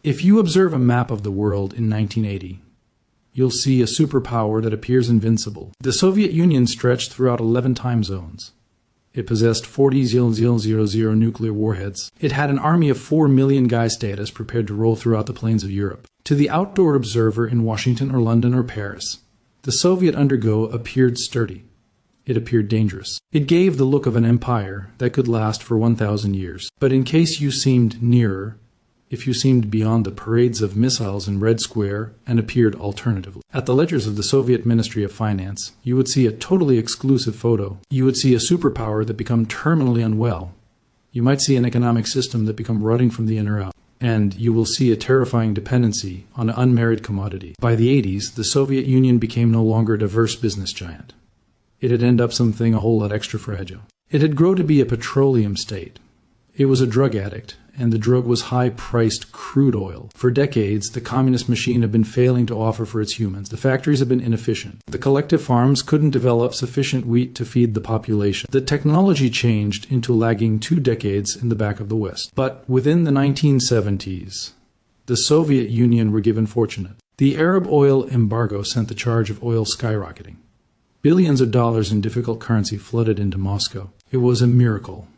If you observe a map of the world in 1980, you'll see a superpower that appears invincible. The Soviet Union stretched throughout 11 time zones. It possessed 40,000 nuclear warheads. It had an army of 4 million guy status prepared to roll throughout the plains of Europe. To the outdoor observer in Washington or London or Paris, the Soviet undergo appeared sturdy. It appeared dangerous. It gave the look of an empire that could last for 1,000 years. But in case you seemed nearer, if you seemed beyond the parades of missiles in Red Square and appeared alternatively. At the ledgers of the Soviet Ministry of Finance, you would see a totally exclusive photo. You would see a superpower that become terminally unwell. You might see an economic system that become rotting from the inner out. And you will see a terrifying dependency on an unmarried commodity. By the 80s, the Soviet Union became no longer a diverse business giant. It had ended up something a whole lot extra fragile. It had grown to be a petroleum state. It was a drug addict, and the drug was high-priced crude oil. For decades, the communist machine had been failing to offer for its humans. The factories had been inefficient. The collective farms couldn't develop sufficient wheat to feed the population. The technology changed into lagging 2 decades in the back of the West. But within the 1970s, the Soviet Union were given fortunate. The Arab oil embargo sent the charge of oil skyrocketing. Billions of dollars in difficult currency flooded into Moscow. It was a miracle.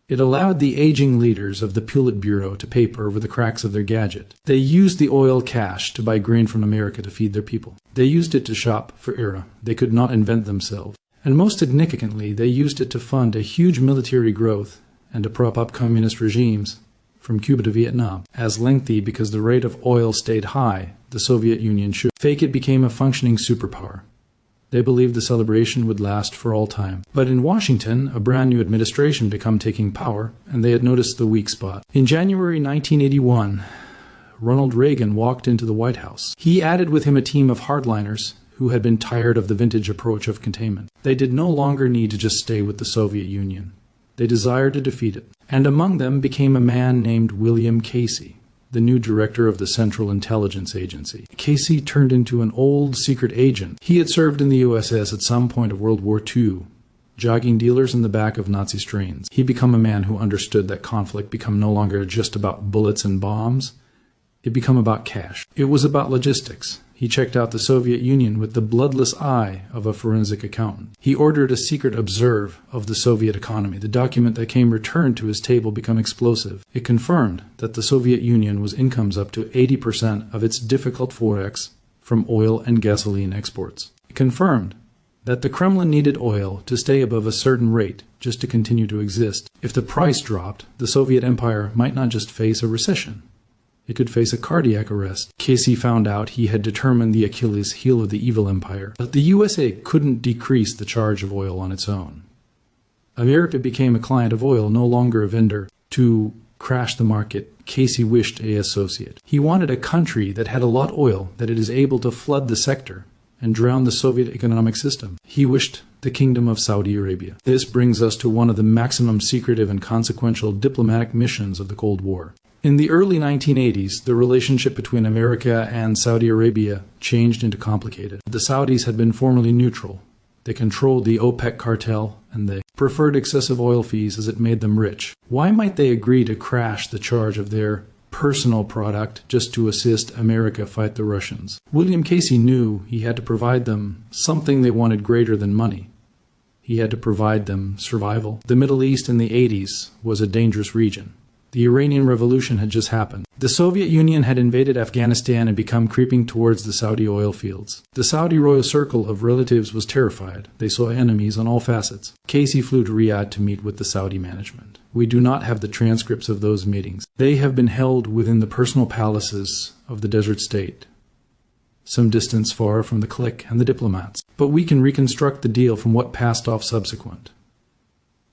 It allowed the aging leaders of the Politburo to paper over the cracks of their gadget. They used the oil cash to buy grain from America to feed their people. They used it to shop for era they could not invent themselves. And most significantly, they used it to fund a huge military growth and to prop up communist regimes from Cuba to Vietnam. As lengthy because the rate of oil stayed high, the Soviet Union should. Fake it became a functioning superpower. They believed the celebration would last for all time. But in Washington, a brand new administration became taking power, and they had noticed the weak spot. In January 1981, Ronald Reagan walked into the White House. He added with him a team of hardliners who had been tired of the vintage approach of containment. They did no longer need to just stay with the Soviet Union. They desired to defeat it. And among them became a man named William Casey, the new director of the Central Intelligence Agency. Casey turned into an old secret agent. He had served in the USSR at some point of World War II, jogging dealers in the back of Nazi trains. He became a man who understood that conflict become no longer just about bullets and bombs. It became about cash. It was about logistics. He checked out the Soviet Union with the bloodless eye of a forensic accountant. He ordered a secret observe of the Soviet economy. The document that came returned to his table became explosive. It confirmed that the Soviet Union was incomes up to 80% of its difficult forex from oil and gasoline exports. It confirmed that the Kremlin needed oil to stay above a certain rate just to continue to exist. If the price dropped, the Soviet Empire might not just face a recession. It could face a cardiac arrest. Casey found out he had determined the Achilles heel of the evil empire. But the USA couldn't decrease the charge of oil on its own. America became a client of oil, no longer a vendor. To crash the market, Casey wished an associate. He wanted a country that had a lot of oil, that it is able to flood the sector and drown the Soviet economic system. He wished the Kingdom of Saudi Arabia. This brings us to one of the maximum secretive and consequential diplomatic missions of the Cold War. In the early 1980s, the relationship between America and Saudi Arabia changed into complicated. The Saudis had been formerly neutral. They controlled the OPEC cartel, and they preferred excessive oil fees as it made them rich. Why might they agree to crash the charge of their personal product just to assist America fight the Russians? William Casey knew he had to provide them something they wanted greater than money. He had to provide them survival. The Middle East in the 80s was a dangerous region. The Iranian Revolution had just happened. The Soviet Union had invaded Afghanistan and become creeping towards the Saudi oil fields. The Saudi royal circle of relatives was terrified. They saw enemies on all facets. Casey flew to Riyadh to meet with the Saudi management. We do not have the transcripts of those meetings. They have been held within the personal palaces of the desert state, some distance far from the clique and the diplomats. But we can reconstruct the deal from what passed off subsequent.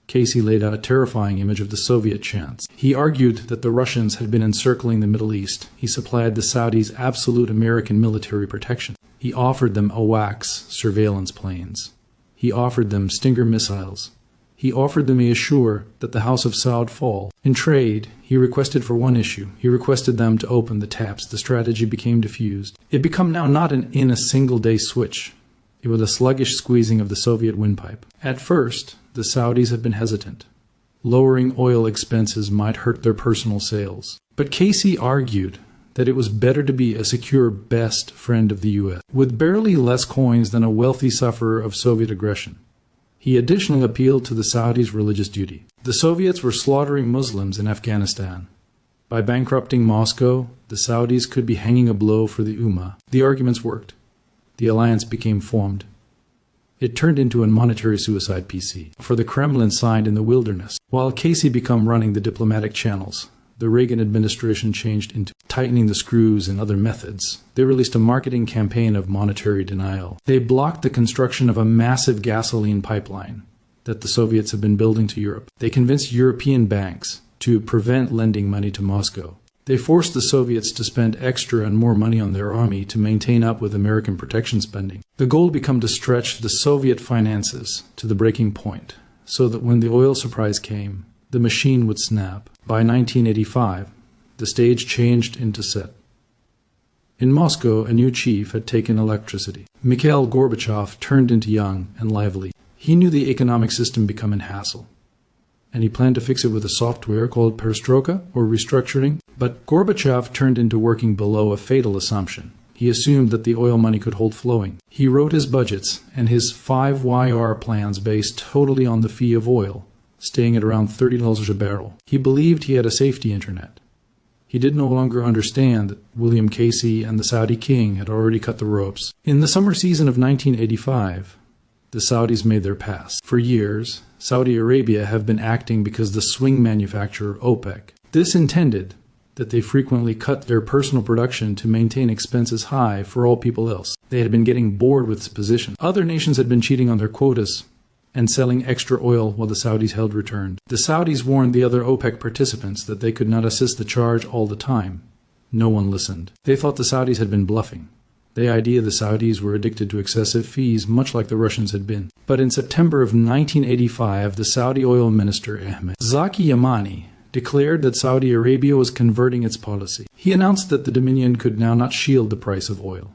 Casey laid out a terrifying image of the Soviet chance. He argued that the Russians had been encircling the Middle East. He supplied the Saudis absolute American military protection. He offered them AWACS surveillance planes. He offered them Stinger missiles. He offered them a assure that the House of Saud fall. In trade, he requested for one issue. He requested them to open the taps. The strategy became diffused. It became now not in a single-day switch. It was a sluggish squeezing of the Soviet windpipe. At first, the Saudis had been hesitant. Lowering oil expenses might hurt their personal sales. But Casey argued that it was better to be a secure best friend of the U.S., with barely less coins than a wealthy sufferer of Soviet aggression. He additionally appealed to the Saudis' religious duty. The Soviets were slaughtering Muslims in Afghanistan. By bankrupting Moscow, the Saudis could be hanging a blow for the Ummah. The arguments worked. The alliance became formed. It turned into a monetary suicide PC, for the Kremlin signed in the wilderness. While Casey became running the diplomatic channels, the Reagan administration changed into tightening the screws and other methods. They released a marketing campaign of monetary denial. They blocked the construction of a massive gasoline pipeline that the Soviets had been building to Europe. They convinced European banks to prevent lending money to Moscow. They forced the Soviets to spend extra and more money on their army to maintain up with American protection spending. The goal became to stretch the Soviet finances to the breaking point, so that when the oil surprise came, the machine would snap. By 1985, the stage changed into set. In Moscow, a new chief had taken electricity. Mikhail Gorbachev turned into young and lively. He knew the economic system become a hassle, and he planned to fix it with a software called perestroika, or restructuring. But Gorbachev turned into working below a fatal assumption. He assumed that the oil money could hold flowing. He wrote his budgets and his 5YR plans based totally on the fee of oil, staying at around $30 a barrel. He believed he had a safety internet. He did no longer understand that William Casey and the Saudi king had already cut the ropes. In the summer season of 1985, the Saudis made their pass. For years, Saudi Arabia have been acting because the swing manufacturer OPEC. This intended that they frequently cut their personal production to maintain expenses high for all people else. They had been getting bored with this position. Other nations had been cheating on their quotas and selling extra oil while the Saudis held return. The Saudis warned the other OPEC participants that they could not assist the charge all the time. No one listened. They thought the Saudis had been bluffing. The idea the Saudis were addicted to excessive fees, much like the Russians had been. But in September of 1985, the Saudi oil minister Ahmed Zaki Yamani declared that Saudi Arabia was converting its policy. He announced that the Dominion could now not shield the price of oil.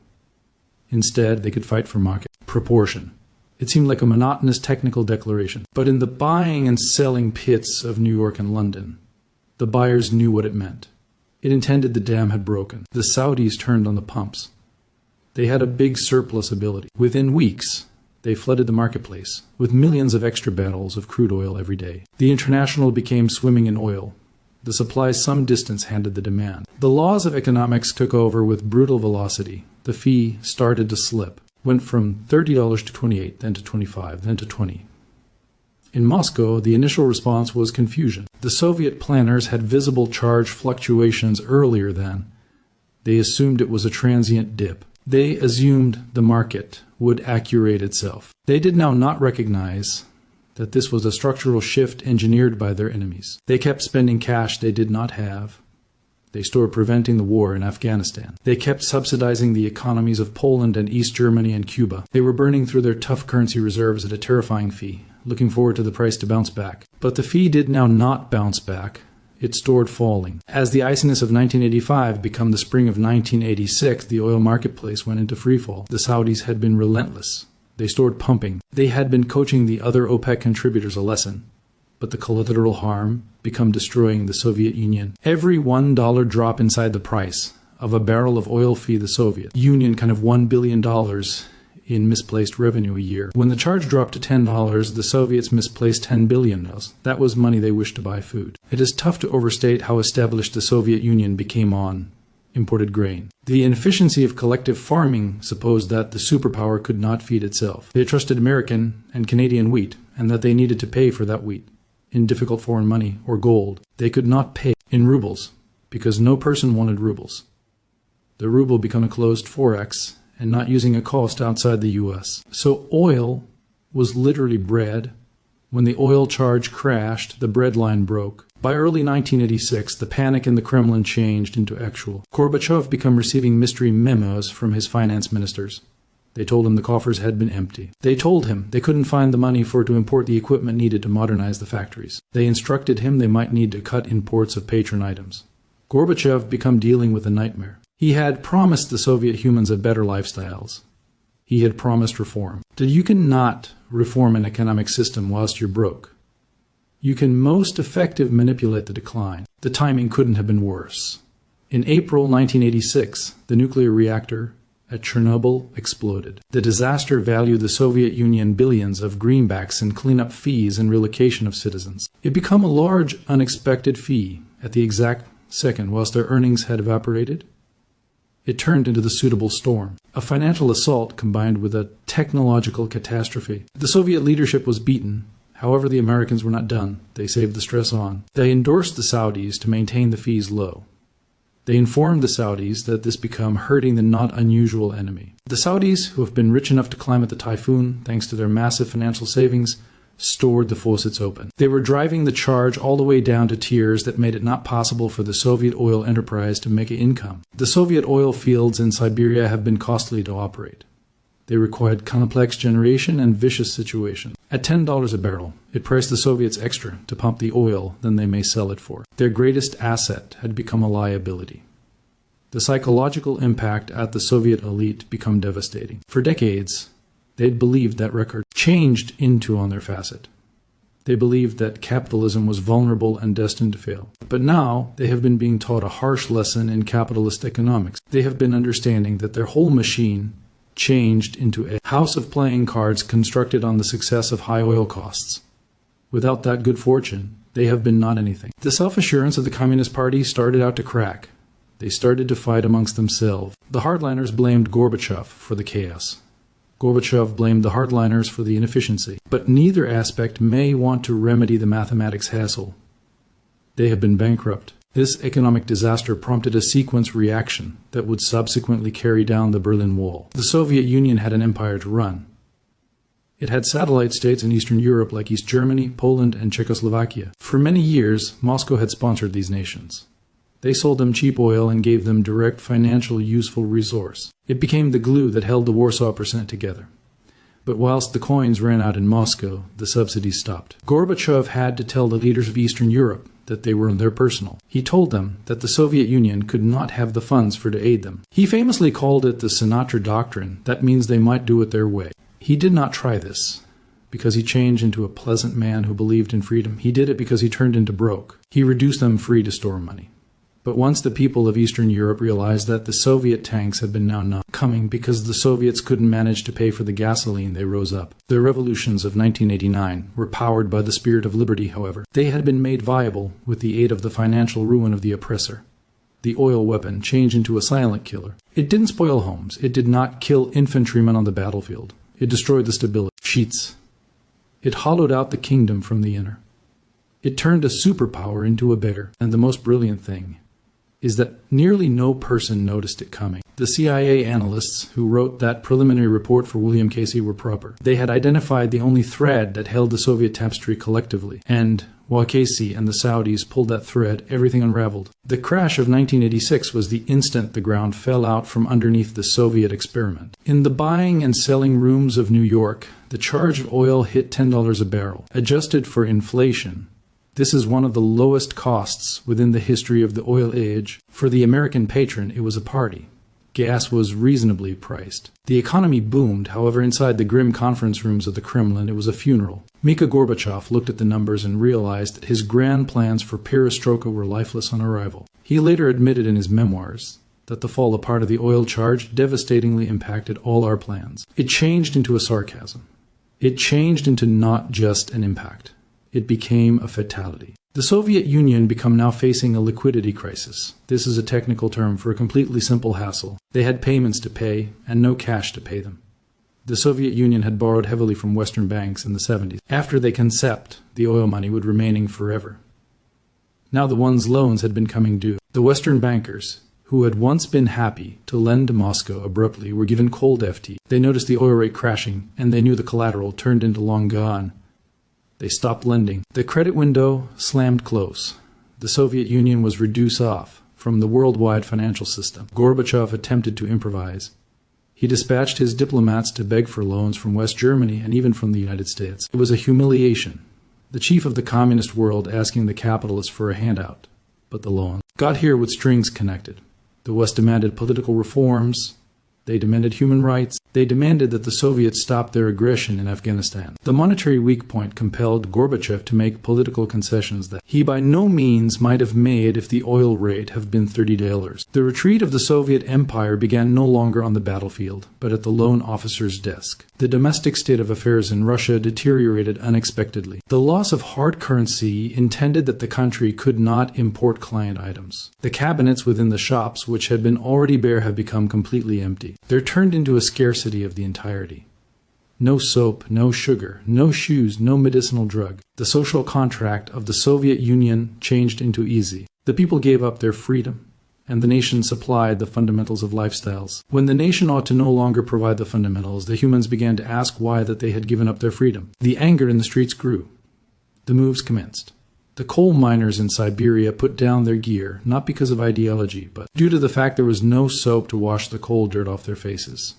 Instead, they could fight for market proportion. It seemed like a monotonous technical declaration. But in the buying and selling pits of New York and London, the buyers knew what it meant. It intended the dam had broken. The Saudis turned on the pumps. They had a big surplus ability. Within weeks, they flooded the marketplace with millions of extra barrels of crude oil every day. The International became swimming in oil. The supply some distance handed the demand. The laws of economics took over with brutal velocity. The fee started to slip. Went from $30 to $28, then to $25, then to $20. In Moscow, the initial response was confusion. The Soviet planners had visible charge fluctuations earlier than. They assumed it was a transient dip. They assumed the market would accurate itself. They did now not recognize that this was a structural shift engineered by their enemies. They kept spending cash they did not have. They stored preventing the war in Afghanistan. They kept subsidizing the economies of Poland and East Germany and Cuba. They were burning through their tough currency reserves at a terrifying fee, looking forward to the price to bounce back. But the fee did now not bounce back. It stored falling. As the iciness of 1985 became the spring of 1986, the oil marketplace went into freefall. The Saudis had been relentless. They stored pumping. They had been coaching the other OPEC contributors a lesson. But the collateral harm became destroying the Soviet Union. Every $1 drop inside the price of a barrel of oil fee the Soviet Union kind of $1 billion in misplaced revenue a year. When the charge dropped to $10, the Soviets misplaced $10 billion. That was money they wished to buy food. It is tough to overstate how established the Soviet Union became on imported grain. The inefficiency of collective farming supposed that the superpower could not feed itself. They trusted American and Canadian wheat, and that they needed to pay for that wheat in difficult foreign money or gold. They could not pay in rubles, because no person wanted rubles. The ruble became a closed forex, and not using a cost outside the U.S. So oil was literally bread. When the oil charge crashed, the bread line broke. By early 1986, the panic in the Kremlin changed into actual. Gorbachev began receiving mystery memos from his finance ministers. They told him the coffers had been empty. They told him they couldn't find the money to import the equipment needed to modernize the factories. They instructed him they might need to cut imports of patron items. Gorbachev began dealing with a nightmare. He had promised the Soviet humans a better lifestyles. He had promised reform. That you cannot reform an economic system whilst you're broke. you can most effectively manipulate the decline. The timing couldn't have been worse. In April 1986, the nuclear reactor at Chernobyl exploded. The disaster valued the Soviet Union billions of greenbacks in cleanup fees and relocation of citizens. It became a large, unexpected fee at the exact second whilst their earnings had evaporated. It turned into the suitable storm, a financial assault combined with a technological catastrophe. The Soviet leadership was beaten. However, the Americans were not done. They saved the stress on. They endorsed the Saudis to maintain the fees low. They informed the Saudis that this became hurting the not unusual enemy. The Saudis, who have been rich enough to climb the typhoon thanks to their massive financial savings, stored the faucets open. They were driving the charge all the way down to tiers that made it not possible for the Soviet oil enterprise to make an income. The Soviet oil fields in Siberia have been costly to operate. They required complex generation and vicious situation. At $10 a barrel, it priced the Soviets extra to pump the oil than they may sell it for. Their greatest asset had become a liability. The psychological impact at the Soviet elite became devastating. For decades, they'd believed that record changed into on their facet. They believed that capitalism was vulnerable and destined to fail. But now they have been being taught a harsh lesson in capitalist economics. They have been understanding that their whole machine changed into a house of playing cards constructed on the success of high oil costs. Without that good fortune, they have been not anything. The self-assurance of the Communist Party started out to crack. They started to fight amongst themselves. The hardliners blamed Gorbachev for the chaos. Gorbachev blamed the hardliners for the inefficiency. But neither aspect may want to remedy the mathematics hassle. They have been bankrupt. This economic disaster prompted a sequence reaction that would subsequently carry down the Berlin Wall. The Soviet Union had an empire to run. It had satellite states in Eastern Europe like East Germany, Poland, and Czechoslovakia. For many years, Moscow had sponsored these nations. They sold them cheap oil and gave them direct financial useful resource. It became the glue that held the Warsaw Percent together. But whilst the coins ran out in Moscow, the subsidies stopped. Gorbachev had to tell the leaders of Eastern Europe that they were their personal. He told them that the Soviet Union could not have the funds for to aid them. He famously called it the Sinatra Doctrine. That means they might do it their way. He did not try this because he changed into a pleasant man who believed in freedom. He did it because he turned into broke. He reduced them free to store money. But once the people of Eastern Europe realized that the Soviet tanks had been now not coming because the Soviets couldn't manage to pay for the gasoline, they rose up. The revolutions of 1989 were powered by the spirit of liberty, however. They had been made viable with the aid of the financial ruin of the oppressor. The oil weapon changed into a silent killer. It didn't spoil homes. It did not kill infantrymen on the battlefield. It destroyed the stability. Sheets. It hollowed out the kingdom from the inner. It turned a superpower into a beggar. And the most brilliant thing is that nearly no person noticed it coming. The CIA analysts who wrote that preliminary report for William Casey were proper. They had identified the only thread that held the Soviet tapestry collectively. And while Casey and the Saudis pulled that thread, everything unraveled. The crash of 1986 was the instant the ground fell out from underneath the Soviet experiment. In the buying and selling rooms of New York, the charge of oil hit $10 a barrel. Adjusted for inflation, this is one of the lowest costs within the history of the oil age. For the American patron, it was a party. Gas was reasonably priced. The economy boomed, however, inside the grim conference rooms of the Kremlin, it was a funeral. Mikhail Gorbachev looked at the numbers and realized that his grand plans for perestroika were lifeless on arrival. He later admitted in his memoirs that the fall apart of the oil charge devastatingly impacted all our plans. It changed into a sarcasm. It changed into not just an impact. It became a fatality. The Soviet Union became now facing a liquidity crisis. This is a technical term for a completely simple hassle. They had payments to pay and no cash to pay them. The Soviet Union had borrowed heavily from Western banks in the 70s. After they concept, the oil money would remaining forever. Now the one's loans had been coming due. The Western bankers, who had once been happy to lend to Moscow abruptly, were given cold FT. They noticed the oil rate crashing, and they knew the collateral turned into long gone. They stopped lending. The credit window slammed close. The Soviet Union was reduced off from the worldwide financial system. Gorbachev attempted to improvise. He dispatched his diplomats to beg for loans from West Germany and even from the United States. It was a humiliation. The chief of the communist world asking the capitalists for a handout, but the loan got here with strings connected. The West demanded political reforms. They demanded human rights. They demanded that the Soviets stop their aggression in Afghanistan. The monetary weak point compelled Gorbachev to make political concessions that he by no means might have made if the oil rate had been $30. The retreat of the Soviet Empire began no longer on the battlefield, but at the loan officer's desk. The domestic state of affairs in Russia deteriorated unexpectedly. The loss of hard currency intended that the country could not import client items. The cabinets within the shops, which had been already bare, have become completely empty. They're turned into a scarcity of the entirety. No soap, no sugar, no shoes, no medicinal drug. The social contract of the Soviet Union changed into easy. The people gave up their freedom, and the nation supplied the fundamentals of lifestyles. When the nation ought to no longer provide the fundamentals, the humans began to ask why that they had given up their freedom. The anger in the streets grew. The moves commenced. The coal miners in Siberia put down their gear, not because of ideology, but due to the fact there was no soap to wash the coal dirt off their faces.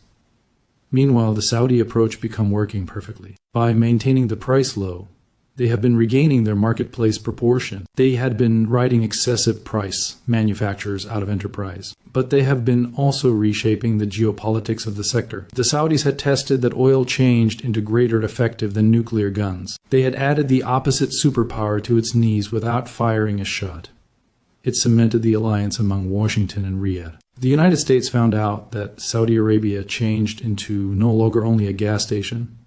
Meanwhile, the Saudi approach became working perfectly. By maintaining the price low, they have been regaining their marketplace proportion. They had been riding excessive price manufacturers out of enterprise. But they have been also reshaping the geopolitics of the sector. The Saudis had tested that oil changed into greater effective than nuclear guns. They had added the opposite superpower to its knees without firing a shot. It cemented the alliance among Washington and Riyadh. The United States found out that Saudi Arabia changed into no longer only a gas station.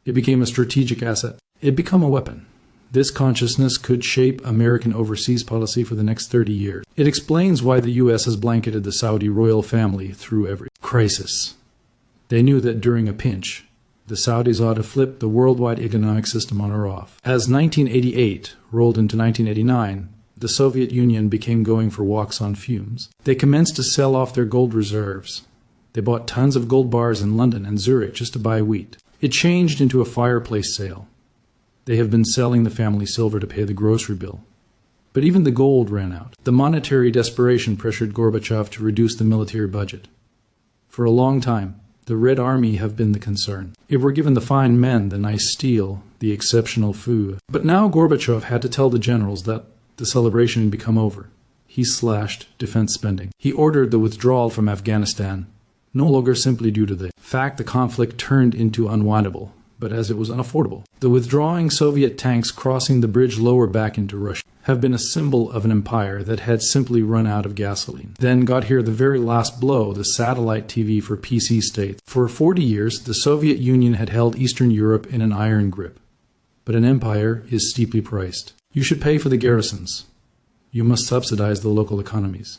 It became a strategic asset. It became a weapon. This consciousness could shape American overseas policy for the next 30 years. It explains why the U.S. has blanketed the Saudi royal family through every crisis. They knew that during a pinch, the Saudis ought to flip the worldwide economic system on or off. As 1988 rolled into 1989, the Soviet Union became going for walks on fumes. They commenced to sell off their gold reserves. They bought tons of gold bars in London and Zurich just to buy wheat. It changed into a fireplace sale. They have been selling the family silver to pay the grocery bill. But even the gold ran out. The monetary desperation pressured Gorbachev to reduce the military budget. For a long time, the Red Army have been the concern. It were given the fine men, the nice steel, the exceptional food. But now Gorbachev had to tell the generals that the celebration had become over. He slashed defense spending. He ordered the withdrawal from Afghanistan, no longer simply due to the fact the conflict turned into unwindable, but as it was unaffordable. The withdrawing Soviet tanks crossing the bridge lower back into Russia have been a symbol of an empire that had simply run out of gasoline. Then got here the very last blow, the satellite TV for PC states. For 40 years, the Soviet Union had held Eastern Europe in an iron grip. But an empire is steeply priced. You should pay for the garrisons. You must subsidize the local economies.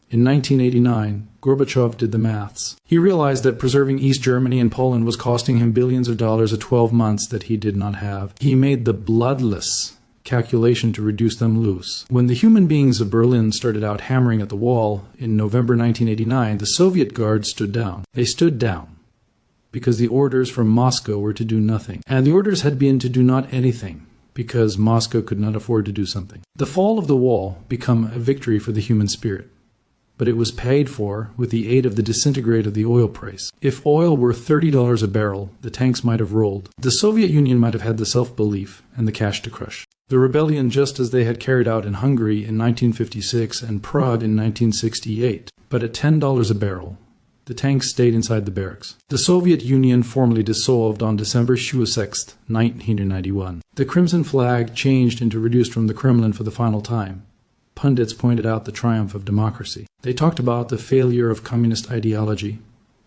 In 1989, Gorbachev did the maths. He realized that preserving East Germany and Poland was costing him billions of dollars at 12 months that he did not have. He made the bloodless calculation to reduce them loose. When the human beings of Berlin started out hammering at the wall in November 1989, the Soviet Guard stood down. They stood down because the orders from Moscow were to do nothing. And the orders had been to do not anything, because Moscow could not afford to do something. The fall of the wall became a victory for the human spirit. But it was paid for with the aid of the disintegrate of the oil price. If oil were $30 a barrel, the tanks might have rolled. The Soviet Union might have had the self-belief and the cash to crush the rebellion, just as they had carried out in Hungary in 1956 and Prague in 1968. But at $10 a barrel, the tanks stayed inside the barracks. The Soviet Union formally dissolved on December 26, 1991. The crimson flag changed into reduced from the Kremlin for the final time. Pundits pointed out the triumph of democracy. They talked about the failure of communist ideology,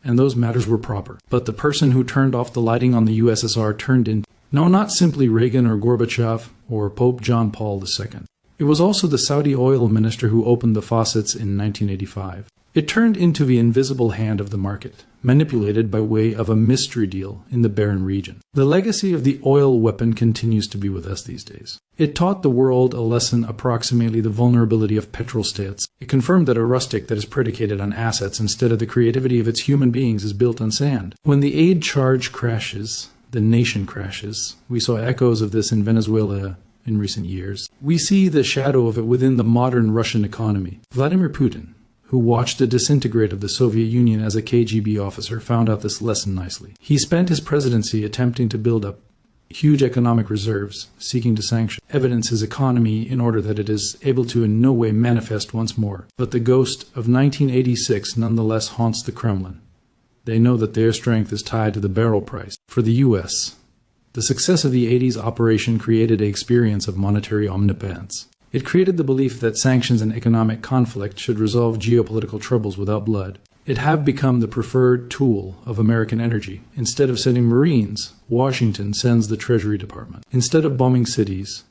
and those matters were proper. But the person who turned off the lighting on the USSR turned into, no, not simply Reagan or Gorbachev or Pope John Paul II. It was also the Saudi oil minister who opened the faucets in 1985. It turned into the invisible hand of the market, manipulated by way of a mystery deal in the barren region. The legacy of the oil weapon continues to be with us these days. It taught the world a lesson approximately the vulnerability of Petro-States. It confirmed that a rustic that is predicated on assets instead of the creativity of its human beings is built on sand. When the aid charge crashes, the nation crashes. We saw echoes of this in Venezuela in recent years. We see the shadow of it within the modern Russian economy. Vladimir Putin, who watched the disintegrate of the Soviet Union as a KGB officer, found out this lesson nicely. He spent his presidency attempting to build up huge economic reserves, seeking to sanction, evidence his economy in order that it is able to in no way manifest once more. But the ghost of 1986 nonetheless haunts the Kremlin. They know that their strength is tied to the barrel price. For the U.S., the success of the 80s operation created an experience of monetary omnipotence. It created the belief that sanctions and economic conflict should resolve geopolitical troubles without blood. It have become the preferred tool of American energy. Instead of sending Marines, Washington sends the Treasury Department. Instead of bombing cities,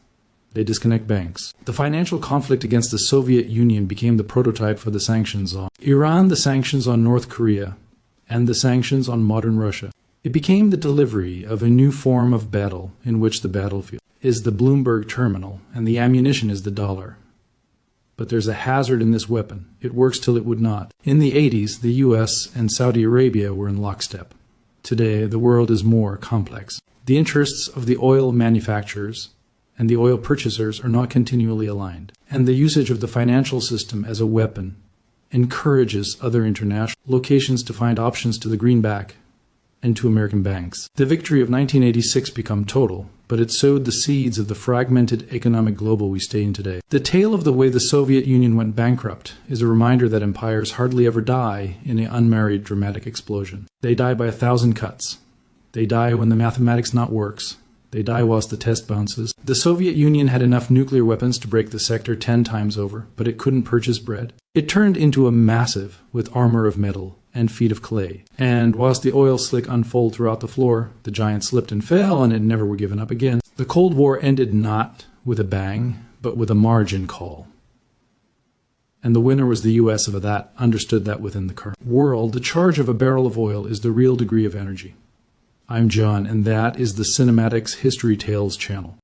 they disconnect banks. The financial conflict against the Soviet Union became the prototype for the sanctions on Iran, the sanctions on North Korea, and the sanctions on modern Russia. It became the delivery of a new form of battle in which the battlefield is the Bloomberg terminal and the ammunition is the dollar. But there's a hazard in this weapon. It works till it would not. In the 80s, the US and Saudi Arabia were in lockstep. Today, the world is more complex. The interests of the oil manufacturers and the oil purchasers are not continually aligned. And the usage of the financial system as a weapon encourages other international locations to find options to the greenback and to American banks. The victory of 1986 became total, but it sowed the seeds of the fragmented economic global we stay in today. The tale of the way the Soviet Union went bankrupt is a reminder that empires hardly ever die in an unmarried dramatic explosion. They die by 1,000 cuts. They die when the mathematics not works. They die whilst the test bounces. The Soviet Union had enough nuclear weapons to break the sector 10 times over, but it couldn't purchase bread. It turned into a massive with armor of metal and feet of clay. And whilst the oil slick unfolded throughout the floor, the giant slipped and fell, and it never were given up again. The Cold War ended not with a bang, but with a margin call. And the winner was the U.S. of that, understood that within the current world, the charge of a barrel of oil is the real degree of energy. I'm John, and that is the Cinematics History Tales channel.